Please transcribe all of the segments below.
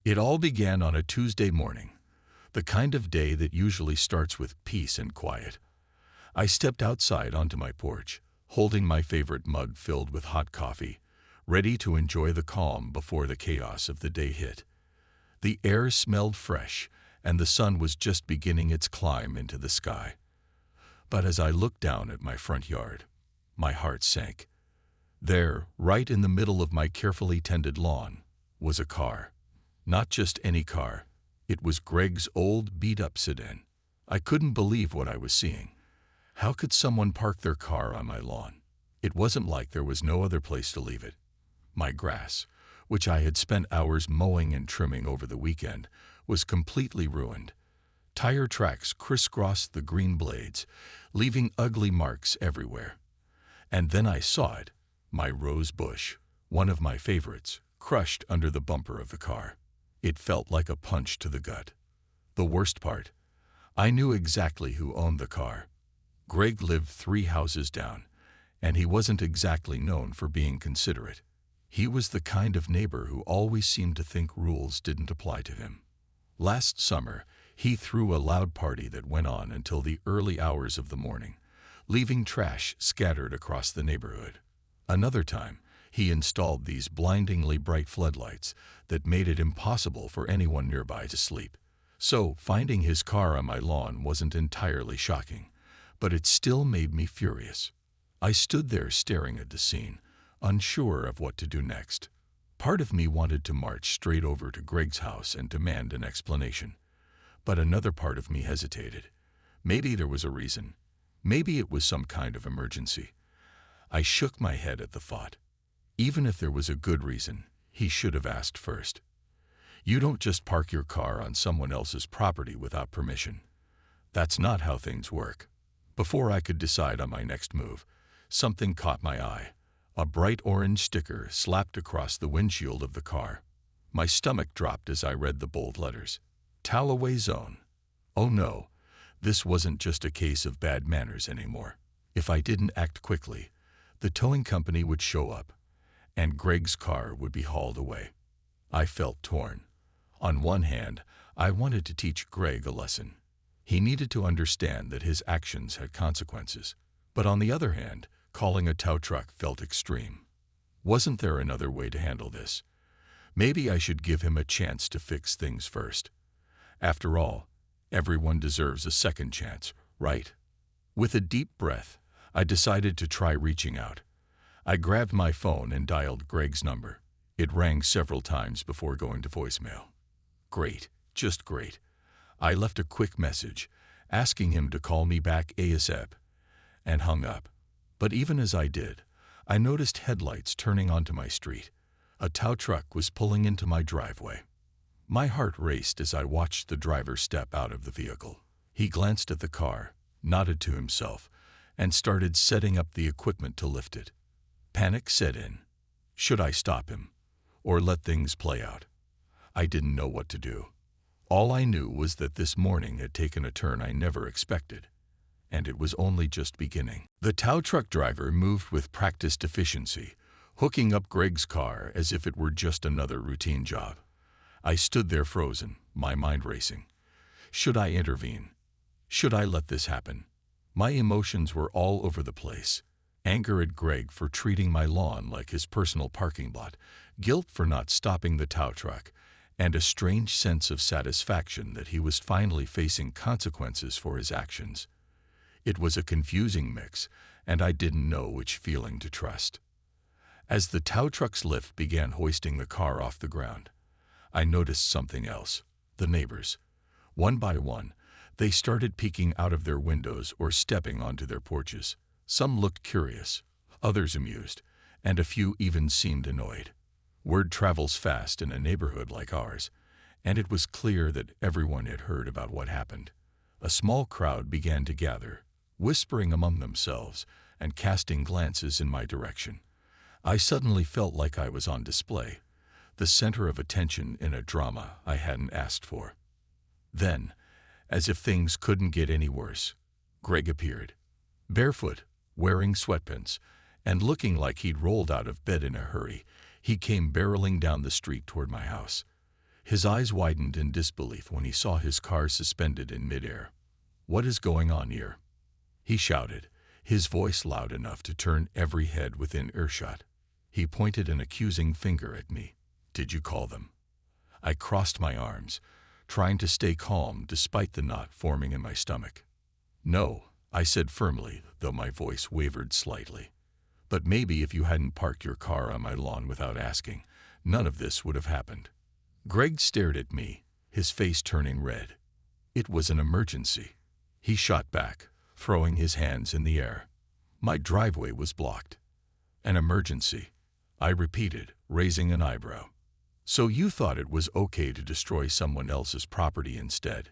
It all began on a Tuesday morning, the kind of day that usually starts with peace and quiet. I stepped outside onto my porch, holding my favorite mug filled with hot coffee, ready to enjoy the calm before the chaos of the day hit. The air smelled fresh, and the sun was just beginning its climb into the sky. But as I looked down at my front yard, my heart sank. There, right in the middle of my carefully tended lawn, was a car. Not just any car. It was Greg's old, beat-up sedan. I couldn't believe what I was seeing. How could someone park their car on my lawn? It wasn't like there was no other place to leave it. My grass, which I had spent hours mowing and trimming over the weekend, was completely ruined. Tire tracks crisscrossed the green blades, leaving ugly marks everywhere. And then I saw it, my rose bush, one of my favorites, crushed under the bumper of the car. It felt like a punch to the gut. The worst part, I knew exactly who owned the car. Greg lived 3 houses down, and he wasn't exactly known for being considerate. He was the kind of neighbor who always seemed to think rules didn't apply to him. Last summer, he threw a loud party that went on until the early hours of the morning, leaving trash scattered across the neighborhood. Another time, he installed these blindingly bright floodlights that made it impossible for anyone nearby to sleep. So, finding his car on my lawn wasn't entirely shocking, but it still made me furious. I stood there staring at the scene, unsure of what to do next. Part of me wanted to march straight over to Greg's house and demand an explanation. But another part of me hesitated. Maybe there was a reason. Maybe it was some kind of emergency. I shook my head at the thought. Even if there was a good reason, he should have asked first. You don't just park your car on someone else's property without permission. That's not how things work. Before I could decide on my next move, something caught my eye. A bright orange sticker slapped across the windshield of the car. My stomach dropped as I read the bold letters. Tallaway Zone. Oh no, this wasn't just a case of bad manners anymore. If I didn't act quickly, the towing company would show up, and Greg's car would be hauled away. I felt torn. On one hand, I wanted to teach Greg a lesson. He needed to understand that his actions had consequences. But on the other hand, calling a tow truck felt extreme. Wasn't there another way to handle this? Maybe I should give him a chance to fix things first. After all, everyone deserves a second chance, right? With a deep breath, I decided to try reaching out. I grabbed my phone and dialed Greg's number. It rang several times before going to voicemail. Great, just great. I left a quick message, asking him to call me back ASAP, and hung up. But even as I did, I noticed headlights turning onto my street. A tow truck was pulling into my driveway. My heart raced as I watched the driver step out of the vehicle. He glanced at the car, nodded to himself, and started setting up the equipment to lift it. Panic set in. Should I stop him, or let things play out? I didn't know what to do. All I knew was that this morning had taken a turn I never expected, and it was only just beginning. The tow truck driver moved with practiced efficiency, hooking up Greg's car as if it were just another routine job. I stood there frozen, my mind racing. Should I intervene? Should I let this happen? My emotions were all over the place. Anger at Greg for treating my lawn like his personal parking lot, guilt for not stopping the tow truck, and a strange sense of satisfaction that he was finally facing consequences for his actions. It was a confusing mix, and I didn't know which feeling to trust. As the tow truck's lift began hoisting the car off the ground, I noticed something else. The neighbors. One by one, they started peeking out of their windows or stepping onto their porches. Some looked curious, others amused, and a few even seemed annoyed. Word travels fast in a neighborhood like ours, and it was clear that everyone had heard about what happened. A small crowd began to gather, whispering among themselves and casting glances in my direction. I suddenly felt like I was on display, the center of attention in a drama I hadn't asked for. Then, as if things couldn't get any worse, Greg appeared. Barefoot, wearing sweatpants, and looking like he'd rolled out of bed in a hurry, he came barreling down the street toward my house. His eyes widened in disbelief when he saw his car suspended in midair. "What is going on here?" he shouted, his voice loud enough to turn every head within earshot. He pointed an accusing finger at me. "Did you call them?" I crossed my arms, trying to stay calm despite the knot forming in my stomach. "No," I said firmly, though my voice wavered slightly. "But maybe if you hadn't parked your car on my lawn without asking, none of this would have happened." Greg stared at me, his face turning red. "It was an emergency," he shot back, throwing his hands in the air. "My driveway was blocked." "An emergency," I repeated, raising an eyebrow. "So you thought it was okay to destroy someone else's property instead?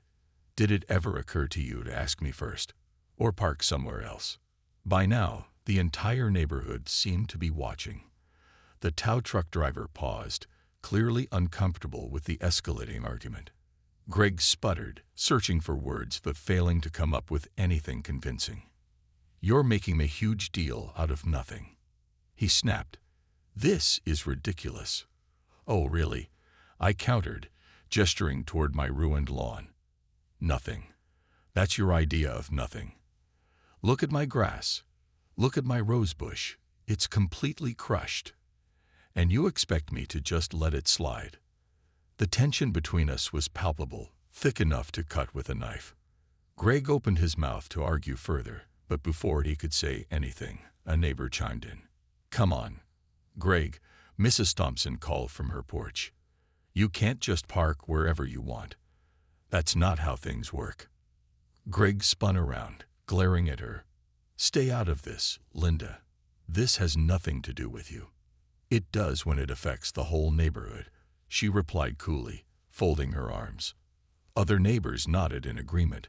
Did it ever occur to you to ask me first? Or park somewhere else?" By now, the entire neighborhood seemed to be watching. The tow truck driver paused, clearly uncomfortable with the escalating argument. Greg sputtered, searching for words but failing to come up with anything convincing. "You're making a huge deal out of nothing," he snapped. "This is ridiculous." "Oh, really?" I countered, gesturing toward my ruined lawn. "Nothing. That's your idea of nothing. Look at my grass. Look at my rose bush. It's completely crushed. And you expect me to just let it slide?" The tension between us was palpable, thick enough to cut with a knife. Greg opened his mouth to argue further, but before he could say anything, a neighbor chimed in. "Come on, Greg," Mrs. Thompson called from her porch. "You can't just park wherever you want. That's not how things work." Greg spun around, glaring at her. "Stay out of this, Linda. This has nothing to do with you." "It does when it affects the whole neighborhood," she replied coolly, folding her arms. Other neighbors nodded in agreement,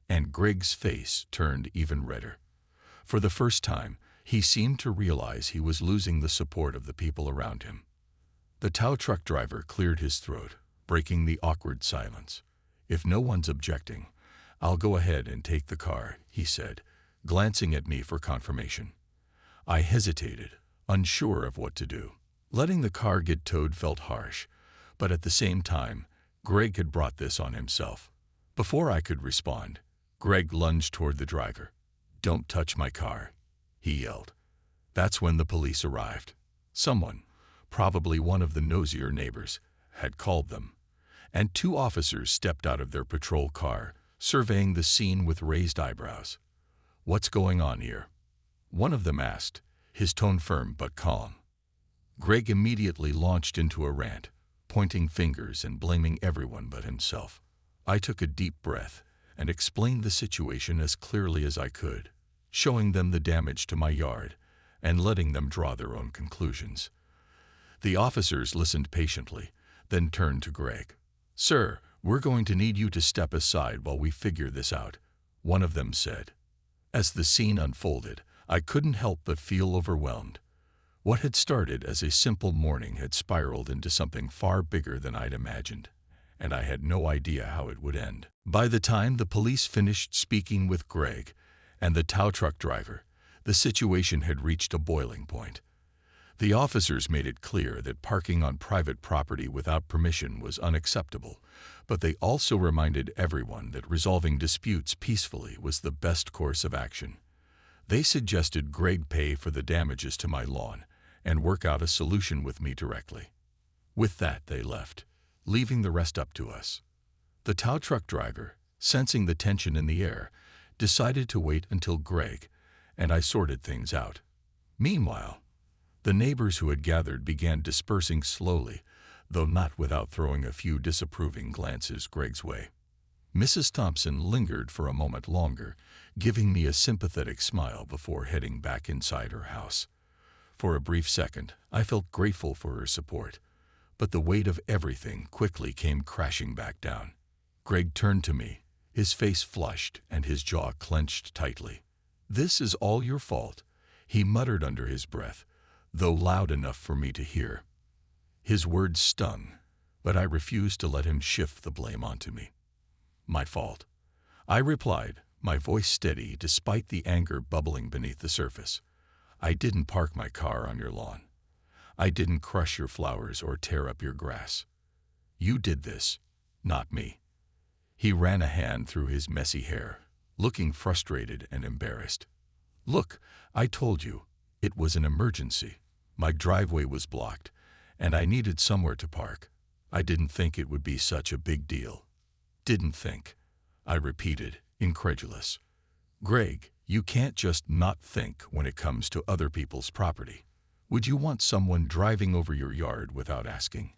and Greg's face turned even redder. For the first time, he seemed to realize he was losing the support of the people around him. The tow truck driver cleared his throat, breaking the awkward silence. "If no one's objecting, I'll go ahead and take the car," he said, glancing at me for confirmation. I hesitated, unsure of what to do. Letting the car get towed felt harsh, but at the same time, Greg had brought this on himself. Before I could respond, Greg lunged toward the driver. "Don't touch my car," he yelled. That's when the police arrived. Someone, probably one of the nosier neighbors, had called them, and 2 officers stepped out of their patrol car, surveying the scene with raised eyebrows. "What's going on here?" one of them asked, his tone firm but calm. Greg immediately launched into a rant, pointing fingers and blaming everyone but himself. I took a deep breath and explained the situation as clearly as I could, showing them the damage to my yard and letting them draw their own conclusions. The officers listened patiently, then turned to Greg. "Sir, we're going to need you to step aside while we figure this out," one of them said. As the scene unfolded, I couldn't help but feel overwhelmed. What had started as a simple morning had spiraled into something far bigger than I'd imagined, and I had no idea how it would end. By the time the police finished speaking with Greg and the tow truck driver, the situation had reached a boiling point. The officers made it clear that parking on private property without permission was unacceptable, but they also reminded everyone that resolving disputes peacefully was the best course of action. They suggested Greg pay for the damages to my lawn and work out a solution with me directly. With that, they left, leaving the rest up to us. The tow truck driver, sensing the tension in the air, decided to wait until Greg and I sorted things out. Meanwhile, the neighbors who had gathered began dispersing slowly, though not without throwing a few disapproving glances Greg's way. Mrs. Thompson lingered for a moment longer, giving me a sympathetic smile before heading back inside her house. For a brief second, I felt grateful for her support, but the weight of everything quickly came crashing back down. Greg turned to me, his face flushed and his jaw clenched tightly. "This is all your fault," he muttered under his breath, though loud enough for me to hear. His words stung, but I refused to let him shift the blame onto me. "My fault," I replied, my voice steady despite the anger bubbling beneath the surface. "I didn't park my car on your lawn. I didn't crush your flowers or tear up your grass." You did this, not me. He ran a hand through his messy hair, looking frustrated and embarrassed. Look, I told you, it was an emergency. My driveway was blocked, and I needed somewhere to park. I didn't think it would be such a big deal. Didn't think, I repeated, incredulous. Greg, you can't just not think when it comes to other people's property. Would you want someone driving over your yard without asking?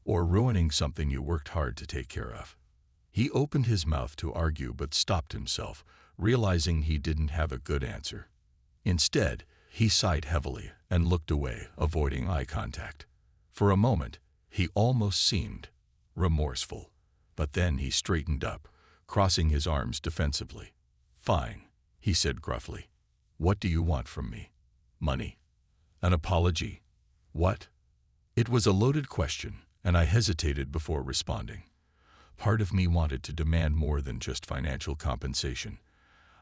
Or ruining something you worked hard to take care of? He opened his mouth to argue but stopped himself, realizing he didn't have a good answer. Instead, he sighed heavily and looked away, avoiding eye contact. For a moment, he almost seemed remorseful, but then he straightened up, crossing his arms defensively. Fine, he said gruffly. What do you want from me? Money? An apology? What? It was a loaded question, and I hesitated before responding. Part of me wanted to demand more than just financial compensation.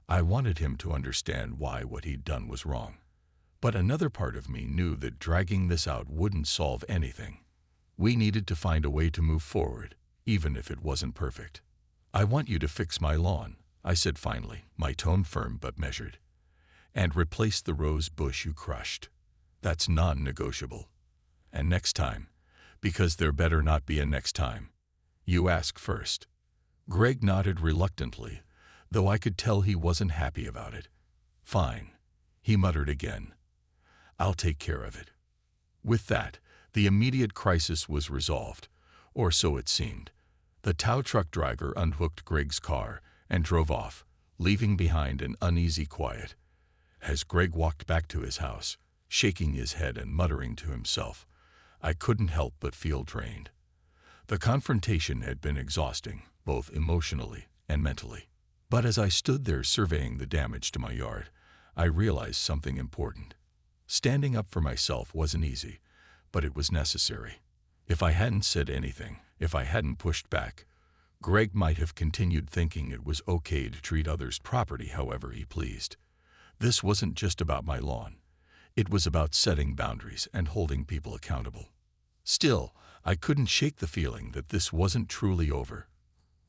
I wanted him to understand why what he'd done was wrong. But another part of me knew that dragging this out wouldn't solve anything. We needed to find a way to move forward, even if it wasn't perfect. I want you to fix my lawn, I said finally, my tone firm but measured. And replace the rose bush you crushed. That's non-negotiable. And next time, because there better not be a next time, you ask first. Greg nodded reluctantly, though I could tell he wasn't happy about it. Fine, he muttered again. I'll take care of it. With that, the immediate crisis was resolved, or so it seemed. The tow truck driver unhooked Greg's car and drove off, leaving behind an uneasy quiet. As Greg walked back to his house, shaking his head and muttering to himself, I couldn't help but feel drained. The confrontation had been exhausting, both emotionally and mentally. But as I stood there surveying the damage to my yard, I realized something important. Standing up for myself wasn't easy, but it was necessary. If I hadn't said anything, if I hadn't pushed back, Greg might have continued thinking it was okay to treat others' property however he pleased. This wasn't just about my lawn. It was about setting boundaries and holding people accountable. Still, I couldn't shake the feeling that this wasn't truly over.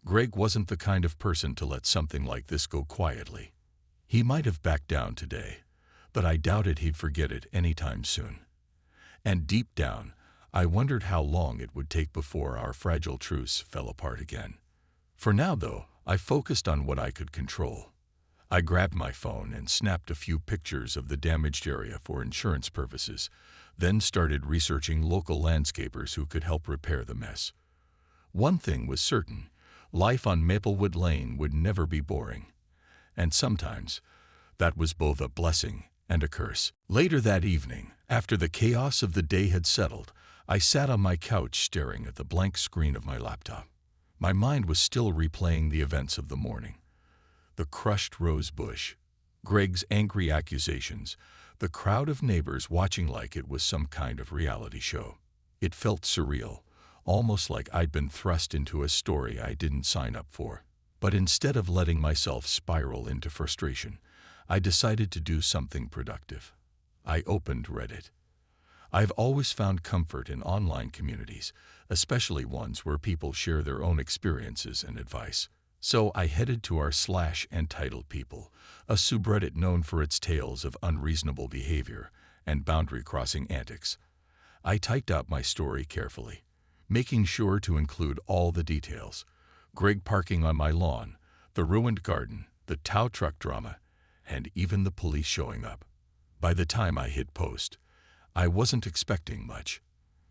Greg wasn't the kind of person to let something like this go quietly. He might have backed down today, but I doubted he'd forget it anytime soon. And deep down, I wondered how long it would take before our fragile truce fell apart again. For now, though, I focused on what I could control. I grabbed my phone and snapped a few pictures of the damaged area for insurance purposes, then started researching local landscapers who could help repair the mess. One thing was certain, life on Maplewood Lane would never be boring. And sometimes, that was both a blessing and a curse. Later that evening, after the chaos of the day had settled, I sat on my couch staring at the blank screen of my laptop. My mind was still replaying the events of the morning. The crushed rose bush, Greg's angry accusations, the crowd of neighbors watching like it was some kind of reality show. It felt surreal, almost like I'd been thrust into a story I didn't sign up for. But instead of letting myself spiral into frustration, I decided to do something productive. I opened Reddit. I've always found comfort in online communities, especially ones where people share their own experiences and advice. So I headed to our /entitled people, a subreddit known for its tales of unreasonable behavior and boundary-crossing antics. I typed out my story carefully, making sure to include all the details. Greg parking on my lawn, the ruined garden, the tow truck drama, and even the police showing up. By the time I hit post, I wasn't expecting much.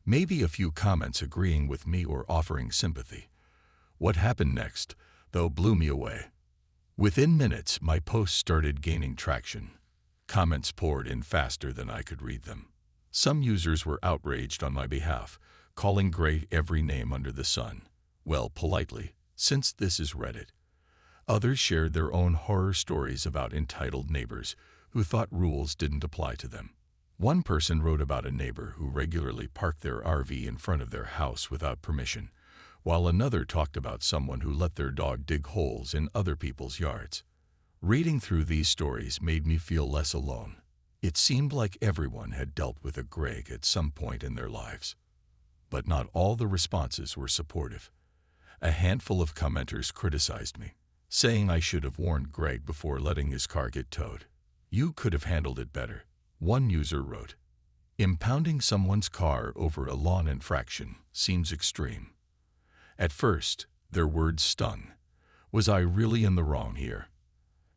Maybe a few comments agreeing with me or offering sympathy. What happened next, though, blew me away. Within minutes, my posts started gaining traction. Comments poured in faster than I could read them. Some users were outraged on my behalf, calling Greg every name under the sun. Well, politely, since this is Reddit. Others shared their own horror stories about entitled neighbors who thought rules didn't apply to them. One person wrote about a neighbor who regularly parked their RV in front of their house without permission, while another talked about someone who let their dog dig holes in other people's yards. Reading through these stories made me feel less alone. It seemed like everyone had dealt with a Greg at some point in their lives. but not all the responses were supportive. A handful of commenters criticized me, saying I should have warned Greg before letting his car get towed. "You could have handled it better," one user wrote. "Impounding someone's car over a lawn infraction seems extreme." At first, their words stung. Was I really in the wrong here?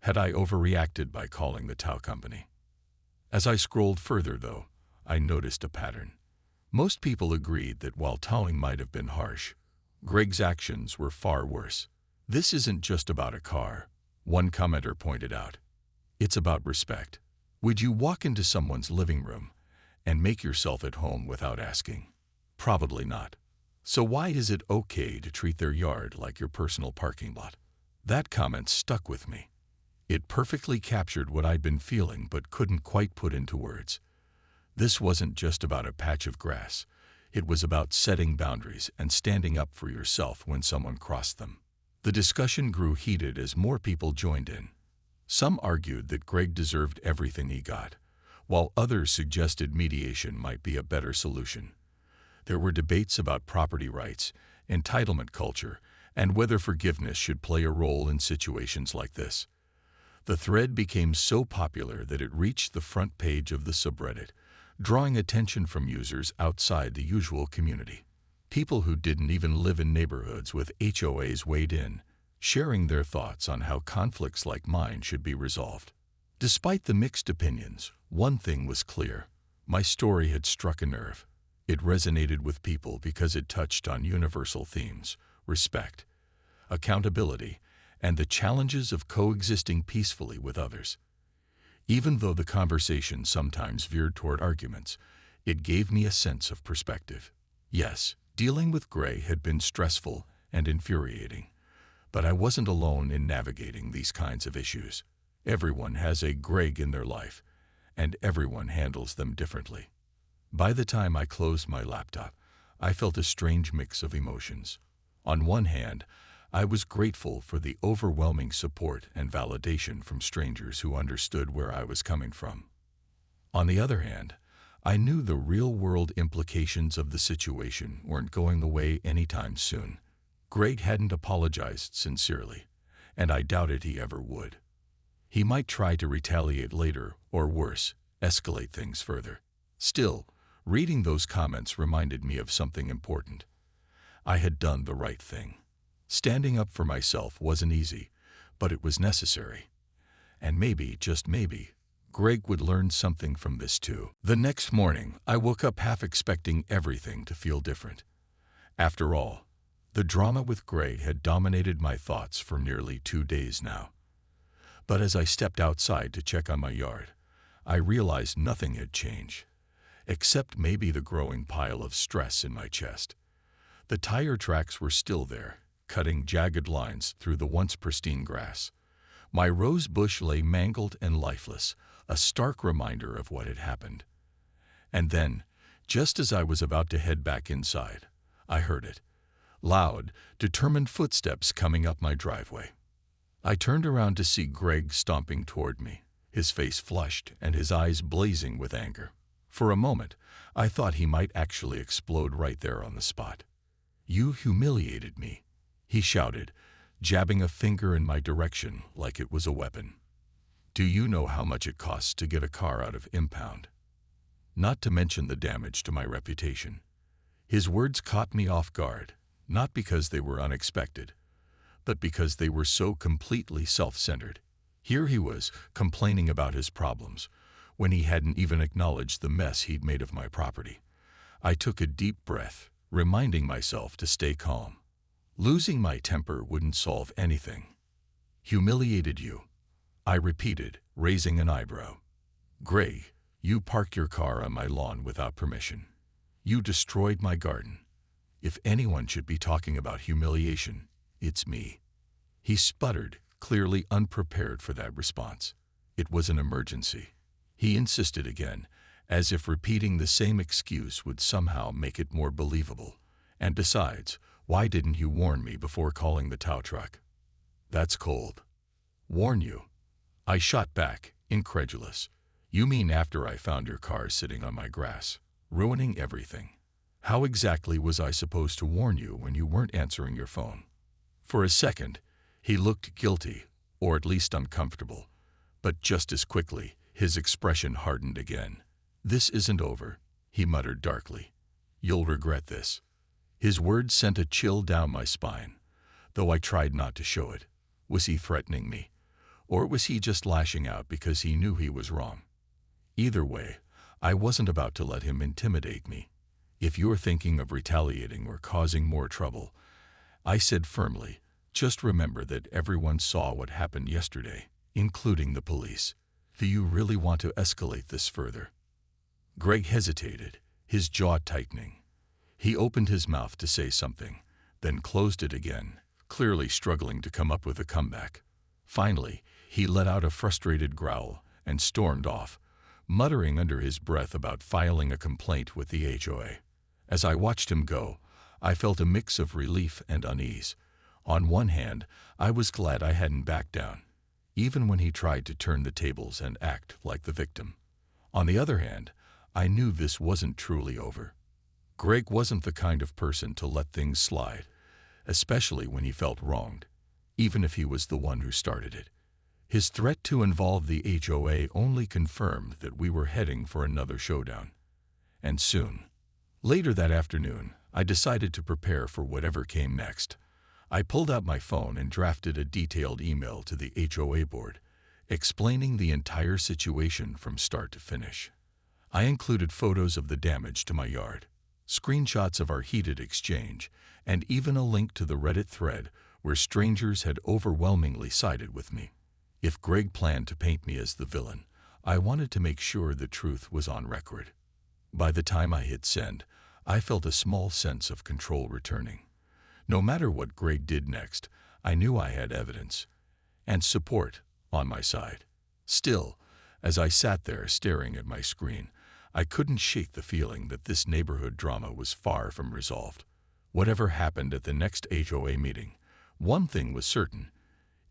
Had I overreacted by calling the tow company? As I scrolled further, though, I noticed a pattern. Most people agreed that while towing might have been harsh, Greg's actions were far worse. "This isn't just about a car," one commenter pointed out. "It's about respect. Would you walk into someone's living room and make yourself at home without asking? Probably not. So why is it okay to treat their yard like your personal parking lot?" That comment stuck with me. It perfectly captured what I'd been feeling but couldn't quite put into words. This wasn't just about a patch of grass. It was about setting boundaries and standing up for yourself when someone crossed them. The discussion grew heated as more people joined in. Some argued that Greg deserved everything he got, while others suggested mediation might be a better solution. There were debates about property rights, entitlement culture, and whether forgiveness should play a role in situations like this. The thread became so popular that it reached the front page of the subreddit, drawing attention from users outside the usual community. People who didn't even live in neighborhoods with HOAs weighed in, sharing their thoughts on how conflicts like mine should be resolved. Despite the mixed opinions, one thing was clear. My story had struck a nerve. It resonated with people because it touched on universal themes: respect, accountability, and the challenges of coexisting peacefully with others. Even though the conversation sometimes veered toward arguments, it gave me a sense of perspective. Yes, dealing with Greg had been stressful and infuriating, but I wasn't alone in navigating these kinds of issues. Everyone has a Greg in their life, and everyone handles them differently. By the time I closed my laptop, I felt a strange mix of emotions. On one hand, I was grateful for the overwhelming support and validation from strangers who understood where I was coming from. On the other hand, I knew the real-world implications of the situation weren't going away anytime soon. Greg hadn't apologized sincerely, and I doubted he ever would. He might try to retaliate later, or worse, escalate things further. Still, reading those comments reminded me of something important. I had done the right thing. Standing up for myself wasn't easy, but it was necessary. And maybe, just maybe, Greg would learn something from this too. The next morning, I woke up half expecting everything to feel different. After all, the drama with Greg had dominated my thoughts for nearly 2 days now. But as I stepped outside to check on my yard, I realized nothing had changed, except maybe the growing pile of stress in my chest. The tire tracks were still there, cutting jagged lines through the once pristine grass. My rose bush lay mangled and lifeless, a stark reminder of what had happened. And then, just as I was about to head back inside, I heard it. Loud, determined footsteps coming up my driveway. I turned around to see Greg stomping toward me, his face flushed and his eyes blazing with anger. For a moment, I thought he might actually explode right there on the spot. "You humiliated me," he shouted, jabbing a finger in my direction like it was a weapon. "Do you know how much it costs to get a car out of impound? Not to mention the damage to my reputation." His words caught me off guard, not because they were unexpected, but because they were so completely self-centered. Here he was, complaining about his problems, when he hadn't even acknowledged the mess he'd made of my property. I took a deep breath, reminding myself to stay calm. Losing my temper wouldn't solve anything. "Humiliated you," I repeated, raising an eyebrow. "Greg, you parked your car on my lawn without permission. You destroyed my garden. If anyone should be talking about humiliation, it's me." He sputtered, clearly unprepared for that response. It was an emergency. He insisted again, as if repeating the same excuse would somehow make it more believable. "And besides, why didn't you warn me before calling the tow truck?" "That's cold." "Warn you?" I shot back, incredulous. "You mean after I found your car sitting on my grass, ruining everything?" How exactly was I supposed to warn you when you weren't answering your phone? For a second, he looked guilty, or at least uncomfortable, but just as quickly, his expression hardened again. "This isn't over," he muttered darkly. "You'll regret this." His words sent a chill down my spine, though I tried not to show it. Was he threatening me? Or was he just lashing out because he knew he was wrong? Either way, I wasn't about to let him intimidate me. "If you're thinking of retaliating or causing more trouble," I said firmly, "just remember that everyone saw what happened yesterday, including the police. Do you really want to escalate this further?" Greg hesitated, his jaw tightening. He opened his mouth to say something, then closed it again, clearly struggling to come up with a comeback. Finally, he let out a frustrated growl and stormed off, muttering under his breath about filing a complaint with the HOA. As I watched him go, I felt a mix of relief and unease. On one hand, I was glad I hadn't backed down, even when he tried to turn the tables and act like the victim. On the other hand, I knew this wasn't truly over. Greg wasn't the kind of person to let things slide, especially when he felt wronged, even if he was the one who started it. His threat to involve the HOA only confirmed that we were heading for another showdown. And soon. Later that afternoon, I decided to prepare for whatever came next. I pulled out my phone and drafted a detailed email to the HOA board, explaining the entire situation from start to finish. I included photos of the damage to my yard, screenshots of our heated exchange, and even a link to the Reddit thread where strangers had overwhelmingly sided with me. If Greg planned to paint me as the villain, I wanted to make sure the truth was on record. By the time I hit send, I felt a small sense of control returning. No matter what Greg did next, I knew I had evidence and support on my side. Still, as I sat there staring at my screen, I couldn't shake the feeling that this neighborhood drama was far from resolved. Whatever happened at the next HOA meeting, one thing was certain: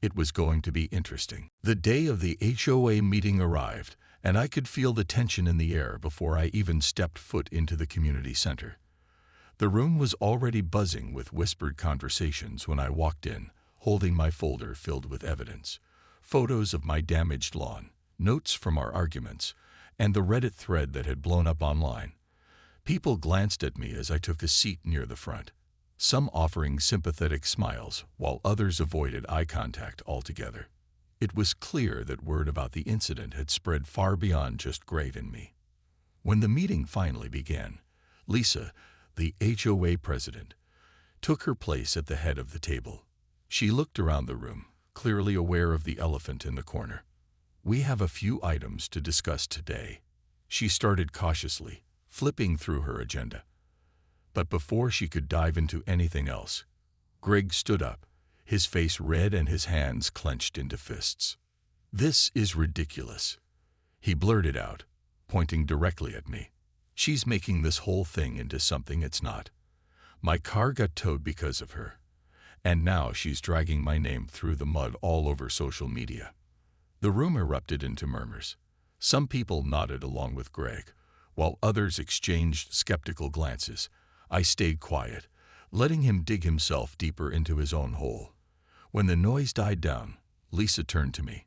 it was going to be interesting. The day of the HOA meeting arrived, and I could feel the tension in the air before I even stepped foot into the community center. The room was already buzzing with whispered conversations when I walked in, holding my folder filled with evidence, photos of my damaged lawn, notes from our arguments, and the Reddit thread that had blown up online. People glanced at me as I took a seat near the front, some offering sympathetic smiles while others avoided eye contact altogether. It was clear that word about the incident had spread far beyond just Greg and me. When the meeting finally began, Lisa, the HOA president, took her place at the head of the table. She looked around the room, clearly aware of the elephant in the corner. "We have a few items to discuss today," she started cautiously, flipping through her agenda. But before she could dive into anything else, Greg stood up, his face red and his hands clenched into fists. "This is ridiculous," he blurted out, pointing directly at me. "She's making this whole thing into something it's not. My car got towed because of her, and now she's dragging my name through the mud all over social media." The room erupted into murmurs. Some people nodded along with Greg, while others exchanged skeptical glances. I stayed quiet, letting him dig himself deeper into his own hole. When the noise died down, Lisa turned to me.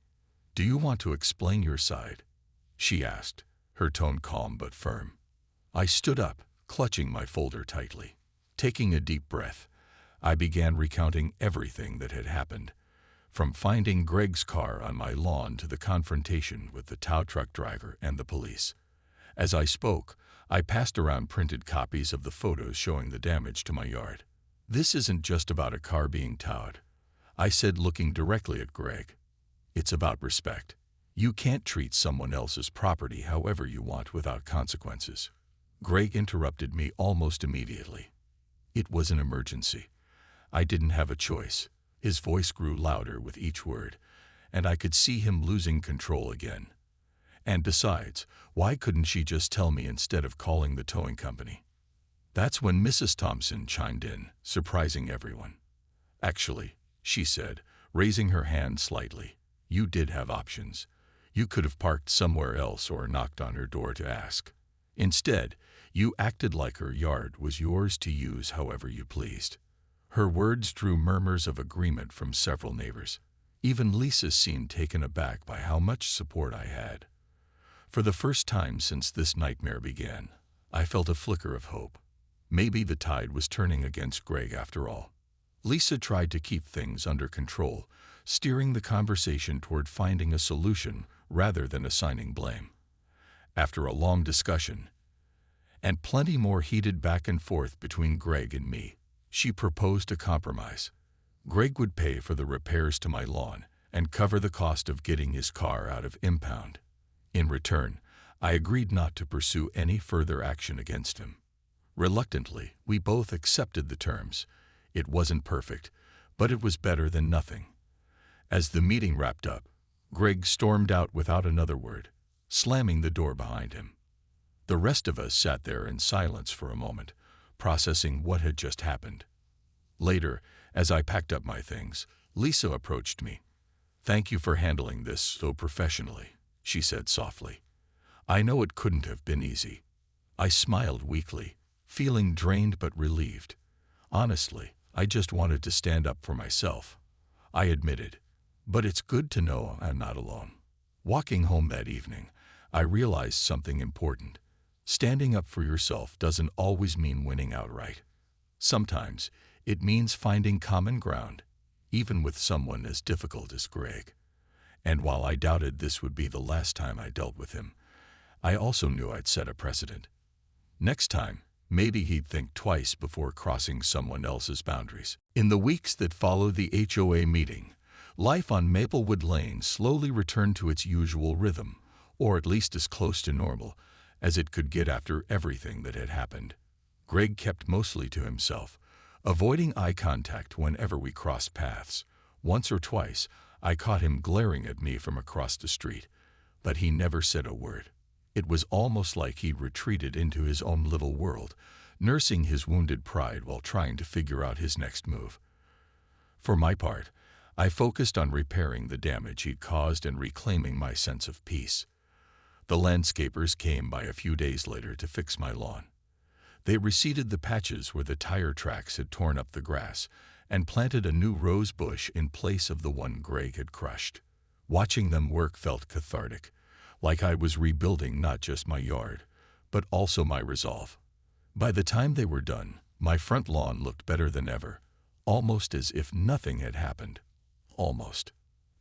"Do you want to explain your side?" she asked, her tone calm but firm. I stood up, clutching my folder tightly. Taking a deep breath, I began recounting everything that had happened, from finding Greg's car on my lawn to the confrontation with the tow truck driver and the police. As I spoke, I passed around printed copies of the photos showing the damage to my yard. "This isn't just about a car being towed," I said, looking directly at Greg. "It's about respect. You can't treat someone else's property however you want without consequences." Greg interrupted me almost immediately. "It was an emergency. I didn't have a choice." His voice grew louder with each word, and I could see him losing control again. "And besides, why couldn't she just tell me instead of calling the towing company?" That's when Mrs. Thompson chimed in, surprising everyone. "Actually," she said, raising her hand slightly, "you did have options. You could have parked somewhere else or knocked on her door to ask." Instead, you acted like her yard was yours to use however you pleased. Her words drew murmurs of agreement from several neighbors. Even Lisa seemed taken aback by how much support I had. For the first time since this nightmare began, I felt a flicker of hope. Maybe the tide was turning against Greg after all. Lisa tried to keep things under control, steering the conversation toward finding a solution rather than assigning blame. After a long discussion, and plenty more heated back and forth between Greg and me, she proposed a compromise. Greg would pay for the repairs to my lawn and cover the cost of getting his car out of impound. In return, I agreed not to pursue any further action against him. Reluctantly, we both accepted the terms. It wasn't perfect, but it was better than nothing. As the meeting wrapped up, Greg stormed out without another word, slamming the door behind him. The rest of us sat there in silence for a moment, processing what had just happened. Later, as I packed up my things, Lisa approached me. "Thank you for handling this so professionally," she said softly. "I know it couldn't have been easy." I smiled weakly, feeling drained but relieved. "Honestly, I just wanted to stand up for myself," I admitted. "But it's good to know I'm not alone." Walking home that evening, I realized something important. Standing up for yourself doesn't always mean winning outright. Sometimes it means finding common ground, even with someone as difficult as Greg. And while I doubted this would be the last time I dealt with him, I also knew I'd set a precedent. Next time, maybe he'd think twice before crossing someone else's boundaries. In the weeks that followed the HOA meeting, life on Maplewood Lane slowly returned to its usual rhythm, or at least as close to normal as it could get after everything that had happened. Greg kept mostly to himself, avoiding eye contact whenever we crossed paths. Once or twice, I caught him glaring at me from across the street, but he never said a word. It was almost like he'd retreated into his own little world, nursing his wounded pride while trying to figure out his next move. For my part, I focused on repairing the damage he'd caused and reclaiming my sense of peace. The landscapers came by a few days later to fix my lawn. They reseeded the patches where the tire tracks had torn up the grass and planted a new rose bush in place of the one Greg had crushed. Watching them work felt cathartic, like I was rebuilding not just my yard, but also my resolve. By the time they were done, my front lawn looked better than ever, almost as if nothing had happened. Almost.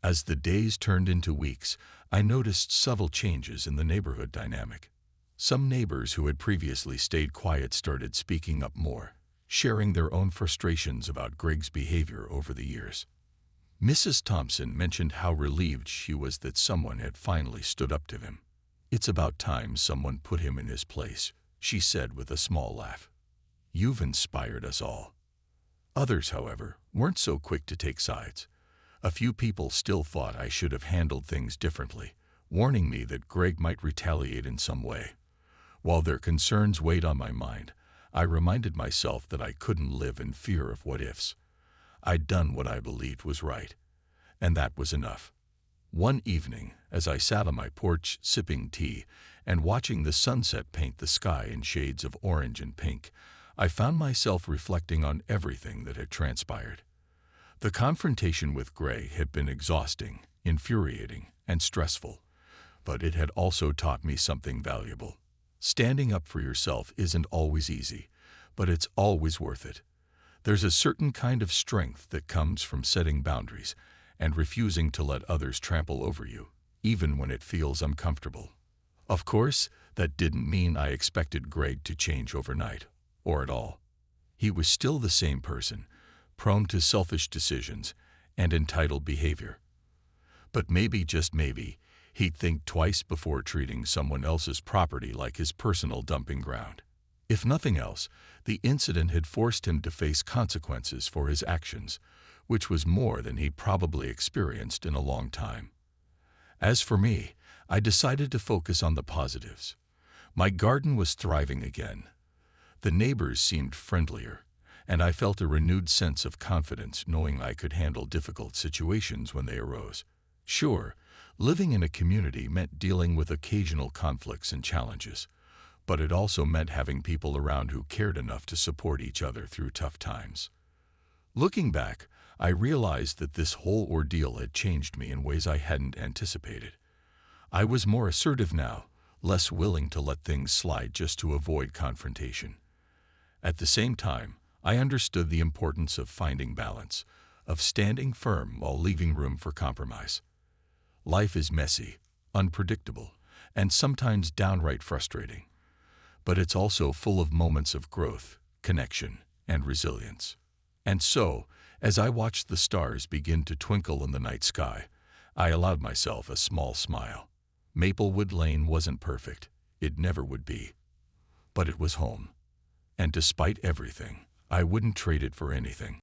As the days turned into weeks, I noticed subtle changes in the neighborhood dynamic. Some neighbors who had previously stayed quiet started speaking up more, sharing their own frustrations about Greg's behavior over the years. Mrs. Thompson mentioned how relieved she was that someone had finally stood up to him. "It's about time someone put him in his place," she said with a small laugh. "You've inspired us all." Others, however, weren't so quick to take sides. A few people still thought I should have handled things differently, warning me that Greg might retaliate in some way. While their concerns weighed on my mind, I reminded myself that I couldn't live in fear of what-ifs. I'd done what I believed was right, and that was enough. One evening, as I sat on my porch sipping tea and watching the sunset paint the sky in shades of orange and pink, I found myself reflecting on everything that had transpired. The confrontation with Greg had been exhausting, infuriating, and stressful, but it had also taught me something valuable. Standing up for yourself isn't always easy, but it's always worth it. There's a certain kind of strength that comes from setting boundaries and refusing to let others trample over you, even when it feels uncomfortable. Of course, that didn't mean I expected Greg to change overnight, or at all. He was still the same person, prone to selfish decisions and entitled behavior. But maybe, just maybe, he'd think twice before treating someone else's property like his personal dumping ground. If nothing else, the incident had forced him to face consequences for his actions, which was more than he'd probably experienced in a long time. As for me, I decided to focus on the positives. My garden was thriving again. The neighbors seemed friendlier, and I felt a renewed sense of confidence knowing I could handle difficult situations when they arose. Sure, living in a community meant dealing with occasional conflicts and challenges, but it also meant having people around who cared enough to support each other through tough times. Looking back, I realized that this whole ordeal had changed me in ways I hadn't anticipated. I was more assertive now, less willing to let things slide just to avoid confrontation. At the same time, I understood the importance of finding balance, of standing firm while leaving room for compromise. Life is messy, unpredictable, and sometimes downright frustrating. But it's also full of moments of growth, connection, and resilience. And so, as I watched the stars begin to twinkle in the night sky, I allowed myself a small smile. Maplewood Lane wasn't perfect. It never would be. But it was home. And despite everything, I wouldn't trade it for anything.